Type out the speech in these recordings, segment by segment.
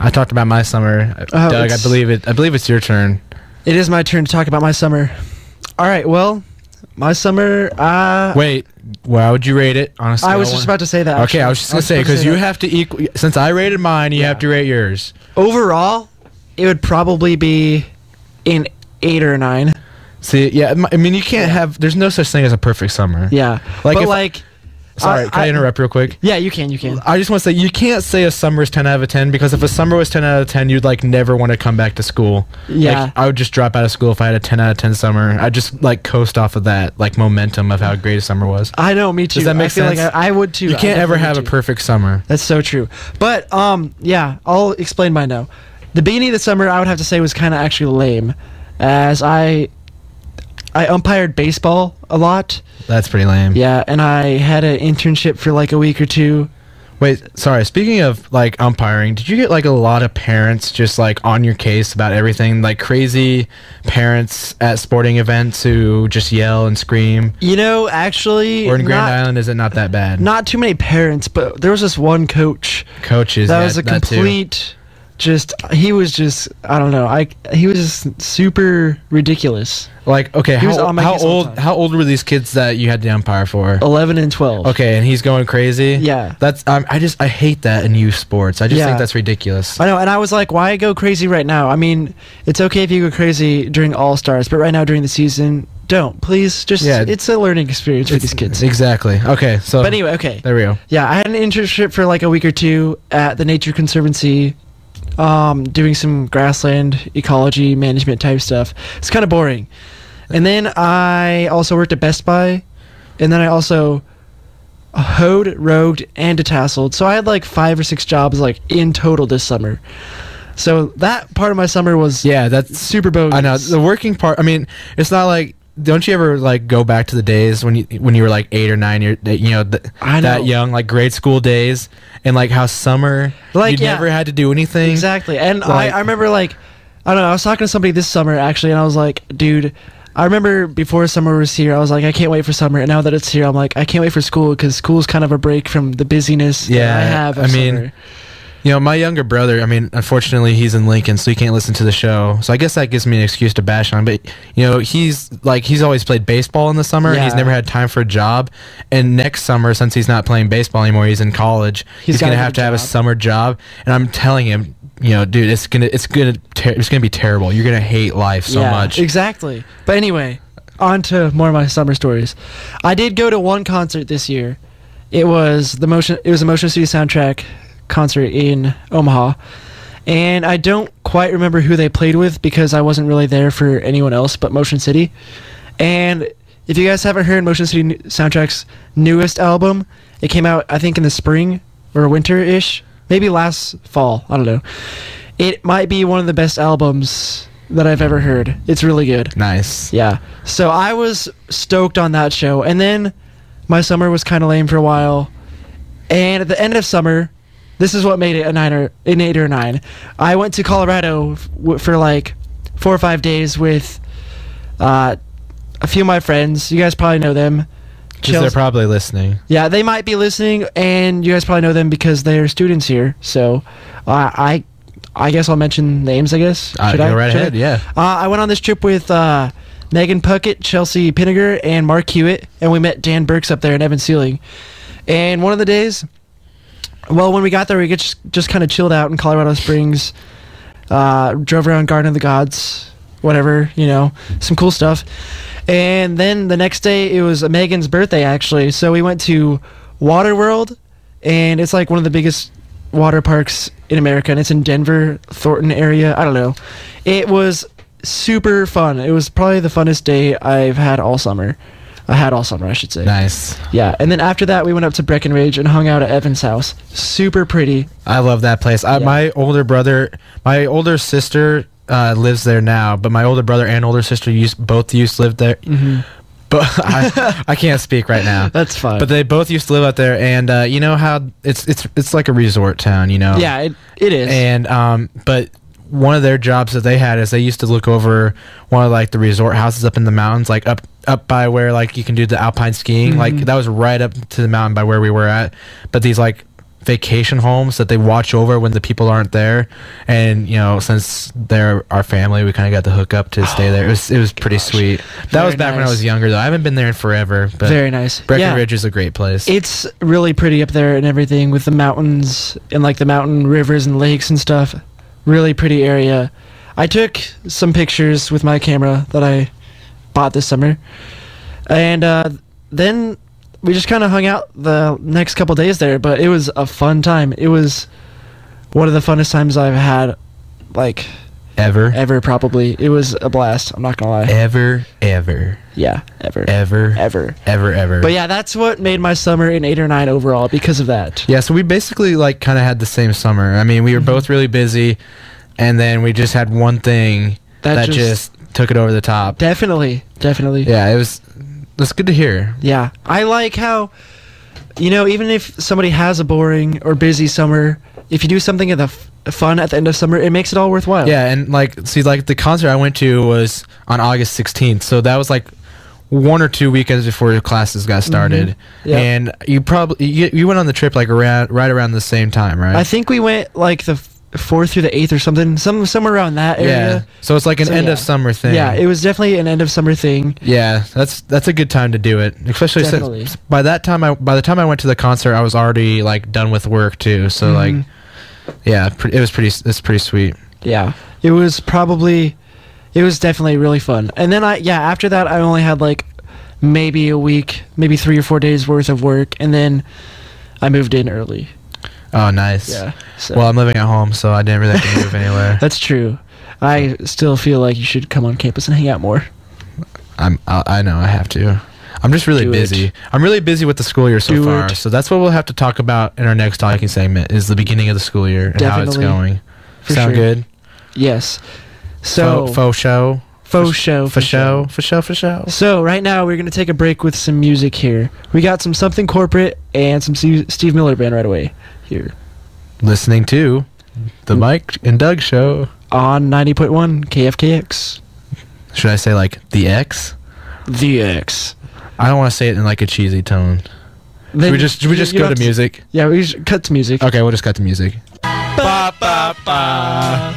I talked about my summer. Doug, I believe it's your turn. It is my turn to talk about my summer. All right, well, my summer... Wait, why would you rate it? Honestly, I was just about to say that. Okay, I was just going to say, because you have to equal... Since I rated mine, you have to rate yours. Overall, it would probably be an 8 or a 9. See, yeah, I mean, you can't have... There's no such thing as a perfect summer. Yeah. Sorry, can I interrupt real quick? Yeah, you can. I just want to say, you can't say a summer is 10 out of 10, because if a summer was 10 out of 10, you'd, never want to come back to school. Yeah. I would just drop out of school if I had a 10 out of 10 summer. I'd just, coast off of that, momentum of how great a summer was. I know, me too. Does that make sense? I feel like I would, too. You can't ever have a perfect summer. That's so true. But, yeah, I'll explain mine now. The beginning of the summer, I would have to say, was kind of actually lame, as I umpired baseball a lot. That's pretty lame. Yeah, and I had an internship for a week or two. Wait, sorry. Speaking of umpiring, did you get a lot of parents just on your case about everything? Crazy parents at sporting events who just yell and scream? Actually... Or in Grand Island, is it not that bad? Not too many parents, but there was this one coach. Coaches, that was a complete... he was just, I don't know. He was just super ridiculous. Okay, how old were these kids that you had to umpire for? 11 and 12. Okay, and he's going crazy? Yeah. That's I hate that in youth sports. I just think that's ridiculous. I know, and I was like, why go crazy right now? I mean, it's okay if you go crazy during All-Stars, but right now during the season, don't. Please, it's a learning experience for these kids. Exactly. Okay, so... But anyway, okay. There we go. Yeah, I had an internship for a week or two at the Nature Conservancy, doing some grassland ecology management type stuff. It's kind of boring. And then I also worked at Best Buy, and then I also hoed, rogued, and detasseled. So I had 5 or 6 jobs in total this summer. So that part of my summer was that's super bogus. I know the working part. I mean, it's not don't you ever go back to the days when you were 8 or 9 that young, grade school days, and how summer you never had to do anything? Exactly. And I remember I don't know, I was talking to somebody this summer actually, and I was like, dude, I remember before summer was here, I was like, I can't wait for summer, and now that it's here, I'm like, I can't wait for school, because school's kind of a break from the busyness that I have of summer. My younger brother, unfortunately, he's in Lincoln, so he can't listen to the show. So I guess that gives me an excuse to bash on him. But, he's always played baseball in the summer. Yeah. He's never had time for a job. And next summer, since he's not playing baseball anymore, he's in college. He's going to have to have a summer job. And I'm telling him, dude, it's gonna be terrible. You're going to hate life so much. Exactly. But anyway, on to more of my summer stories. I did go to one concert this year. It was a Motion City soundtrack concert in Omaha, and I don't quite remember who they played with because I wasn't really there for anyone else but Motion City. And if you guys haven't heard Motion City Soundtrack's newest album, it came out I think in the spring or winter-ish, maybe last fall, I don't know. It might be one of the best albums that I've ever heard. It's really good. Nice. Yeah. So I was stoked on that show, and then my summer was kind of lame for a while, and at the end of summer, this is what made it an 8 or 9. I went to Colorado for 4 or 5 days with a few of my friends. You guys probably know them. Because they're probably listening. Yeah, they might be listening, and you guys probably know them because they're students here. So I guess I'll mention names, I guess. Go right ahead, yeah. I went on this trip with Megan Puckett, Chelsea Pinniger, and Mark Hewitt, and we met Dan Burks up there and Evan Sealing. And one of the days... Well, when we got there, we just kind of chilled out in Colorado Springs, drove around Garden of the Gods, whatever, some cool stuff. And then the next day, it was Megan's birthday, actually. So we went to Waterworld, and it's one of the biggest water parks in America, and it's in Denver, Thornton area. I don't know. It was super fun. It was probably the funnest day I've had all summer. I should say. Nice. Yeah, and then after that, we went up to Breckenridge and hung out at Evan's house. Super pretty. I love that place. My older sister lives there now, but my older brother and older sister both used to live there. Mm-hmm. But I can't speak right now. That's fine. But they both used to live out there, and you know how it's like a resort town, Yeah, it is. And but one of their jobs that they had is they used to look over one of the resort houses up in the mountains, up by where you can do the alpine skiing. Mm-hmm. That was right up to the mountain by where we were at. But these vacation homes that they watch over when the people aren't there, and since they're our family, we kind of got the hook up to stay there. It was pretty sweet. That was back when I was younger, though. I haven't been there in forever, but very nice. Breckenridge is a great place. It's really pretty up there and everything, with the mountains and like the mountain rivers and lakes and stuff. Really pretty area. I took some pictures with my camera that I bought this summer, and then we just kind of hung out the next couple days there, but it was a fun time. It was one of the funnest times I've had, like, ever probably. It was a blast. I'm not gonna lie. Ever. Yeah, ever. But yeah, that's what made my summer an 8 or 9 overall, because of that. Yeah, so we basically like kind of had the same summer. I mean, we were both really busy, and then we just had one thing that just took it over the top. Definitely. Yeah, that's good to hear. Yeah, I like how, even if somebody has a boring or busy summer, if you do something fun at the end of summer, it makes it all worthwhile. Yeah, and the concert I went to was on August 16th, so that was like 1 or 2 weekends before your classes got started. Mm-hmm. Yep. And you probably you went on the trip like right around the same time, right? I think we went like the 4th through the 8th or something, somewhere around that area. Yeah, so it's like an end of summer thing. Yeah, it was definitely an end of summer thing. Yeah, that's a good time to do it, especially since by the time I went to the concert, I was already like done with work too. So like, yeah, it's pretty sweet. Yeah, it was definitely really fun. And then after that, I only had like maybe a week, maybe 3 or 4 days worth of work, and then I moved in early. Oh, nice. Yeah. So. Well, I'm living at home, so I didn't really have to move anywhere. That's true. I still feel like you should come on campus and hang out more. I know I have to. I'm just really busy. I'm really busy with the school year so far. So that's what we'll have to talk about in our next talking segment, is the beginning of the school year and how it's going. Sound good? Yes. So faux show. For show. So right now we're gonna take a break with some music here. We got something corporate and some Steve Miller Band right away here. Listening to the Mike and Doug Show on 90.1 KFKX. Should I say like the X? The X. I don't want to say it in like a cheesy tone. Should we just go to music? Yeah, we should cut to music. Okay, we'll just cut to music. Ba, ba, ba.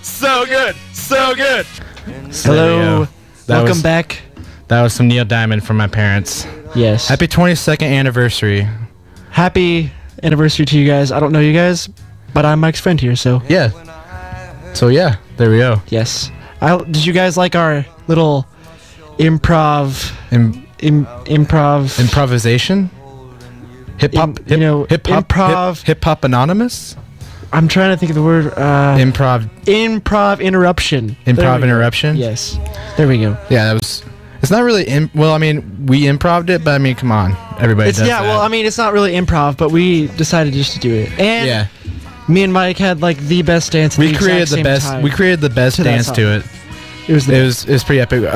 So good. Hello. Welcome back. That was some Neil Diamond from my parents. Yes. Happy 22nd anniversary. Happy anniversary to you guys. I don't know you guys, but I'm Mike's friend here, so. Yeah. So yeah, there we go. Yes. Did you guys like our little improvisation? Hip hop anonymous. I'm trying to think of the word. Improv interruption. Improv interruption. Yes. There we go. Yeah, that was. It's not really. Well, I mean, we improv'd it, but I mean, come on, everybody does that. Well, I mean, it's not really improv, but we decided just to do it. And me and Mike had like the best dance. We created the best dance to it. It was pretty epic.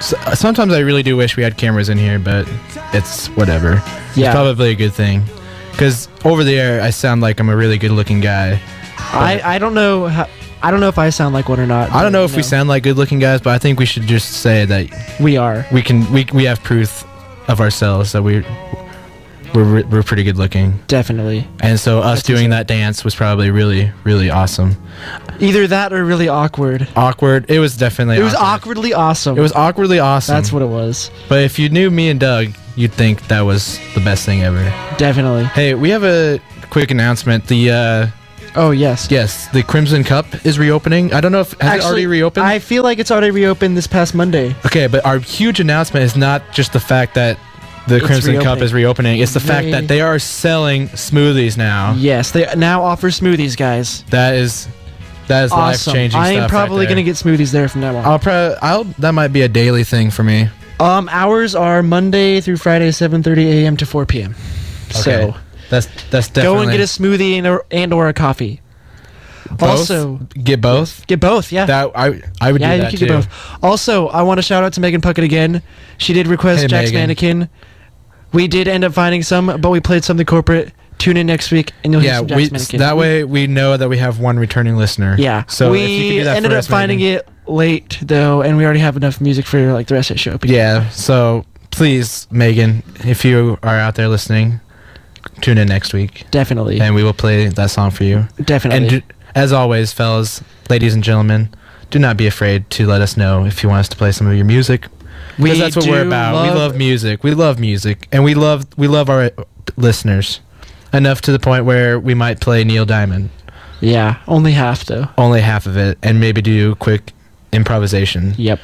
Sometimes I really do wish we had cameras in here, but it's whatever. Yeah. It's probably a good thing, because over the air I sound like I'm a really good-looking guy. I don't know if I sound like one or not. I don't know if we sound like good-looking guys, but I think we should just say that we are. We have proof of ourselves that we're pretty good-looking. Definitely. And so us doing that dance was probably really, really awesome. Either that or really awkward. Awkward. It was definitely. It was awkwardly awesome. It was awkwardly awesome. That's what it was. But if you knew me and Doug, you'd think that was the best thing ever. Definitely. Hey, we have a quick announcement. Oh, yes. Yes, the Crimson Cup is reopening. I don't know if it already reopened? I feel like it's already reopened this past Monday. Okay, but our huge announcement is not just the fact that the Crimson Cup is reopening. It's the fact that they are selling smoothies now. Yes, they now offer smoothies, guys. That is awesome. Life-changing stuff. I am probably going to get smoothies there from now on. That might be a daily thing for me. Hours are Monday through Friday, 7:30 a.m. to 4 p.m. Okay. So that's definitely. Go and get a smoothie and or a coffee. Both? Also, get both. Get both. Yeah. That I would do that too. Yeah, you could get both. Also, I want to shout out to Megan Puckett again. She did request Jack's Mannequin. We did end up finding some, but we played something corporate. Tune in next week, and you'll hear some Jack's Mannequin. That way we know that we have one returning listener. Yeah. So we if you could do that ended up finding it late though, and we already have enough music for like the rest of the show. Yeah. So please, Megan, if you are out there listening, tune in next week. Definitely. And we will play that song for you. Definitely. And as always, fellas, ladies and gentlemen, do not be afraid to let us know if you want us to play some of your music. Because that's what we're about. We love music. We love music. And we love our listeners enough to the point where we might play Neil Diamond. Yeah, only half though. Only half of it, and maybe do quick improvisation. Yep.